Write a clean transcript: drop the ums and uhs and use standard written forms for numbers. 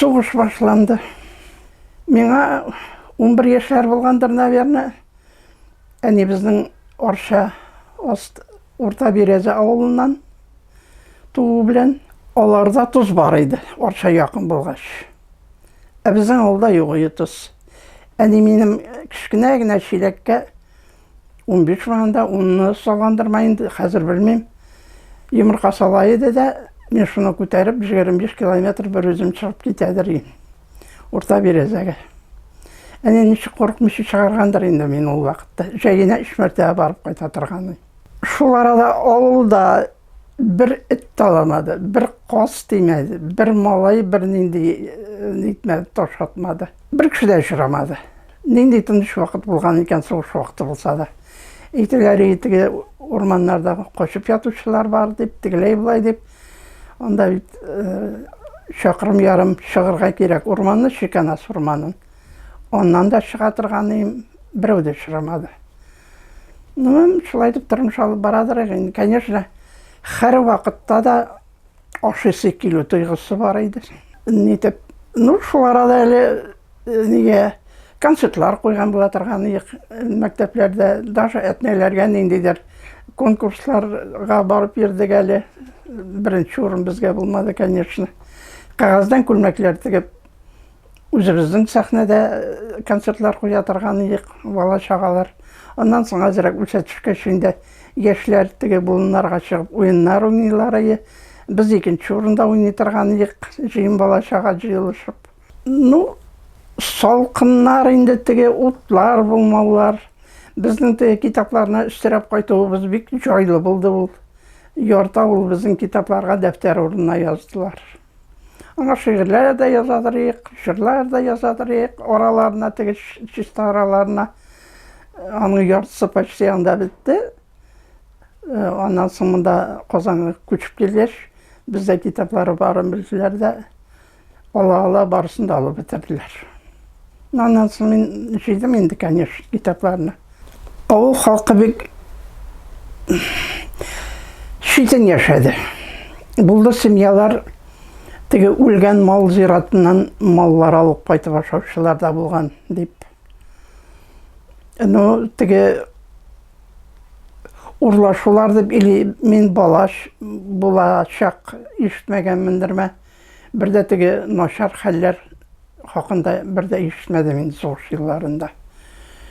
Соғыш башланды. Миңа 11 яшьләр булгандыр, наверное. Әни безнең Орша Урта Береза авылыннан туу белән. Аларда туз бар иде, Орша якын булгач. Безнең авылда юк иде туз. Әни минем кичкенә генә чиләккә 15 маңда унны салгандырма инде, хәзер белмим. Йомырка сала иде дә, мен шуны күтәреп 25 километр бер үзем чыгып китәдер идем. Урта Березага. Әни ничек курыкмыйча чыгаргандыр инде мин ул вакытта. Җәйгенә 3 мәртәбә барып кайта торган. Шул арада авылда бер эт таламады, бер каз тимәде, бер малай бер нинди нитмәде, таш атмады. Бер кеше дә очрамады. Нинди тыныч вакыт булган икән сугыш вакыты булса да. Әйтеләре теге урманнарда качып ятучылар бар дип, тегеләй булай дип. Анда бит чакрым ярым чыгырга кирәк урманны, Шиканас урманын. Оннан да чыга торган берәү дә очрамады. Шулай дип тормыш алып барадыр инде. Конечно, һәр вакытта да ашыйсы килү тойгысы бар иде. Нитеп, шул арада әле нигә концертлар куйган була торган мәктәпләрдә, даже әтнәләргә ниндидер конкурсларга барып йөрдек әле. Беренче урын безгә булмады, конечно. Кагаздан күлмәкләр тегеп, үзебезнең сәхнәдә концертлар куя торган идек, бала-чагалар. Ondan соң азрак үсә төшкәч инде яшьләр теге булыннарга чыгып уеннар уйныйлар. Без икенче урында уйный торган идек, җыен бала-чага җыелышып. Салкыннар инде теге утлар булмаулар. Безнең теге китапларны өстерәп кайтуыбыз бик җайлы булды ул. Ярта ул безнең китапларга дәфтәр урынына яздылар. Аңа шигырьләр дә язадыр, җырлар да язадыр, араларына теге чиста араларына. Аның яртысы почти анда бетте. Аннан соң монда Казанга күчеп килгәч, бездә китаплары барын белделәр дә, ала барысын да алып бетерделәр. Аннан соң мин җыйдым инде, конечно, китапларны. Авыл халкы бик шитен яшәде. Булды семьялар теге үлгән мал зиратыннан маллар алып кайтып ашаучылар да булган дип. Теге урлашулар дип или мин балаш булачак ишетмәгәнмендерме. Бер дә теге начар хәлләр хакында бер дә ишетмәдем инде сугыш елларында.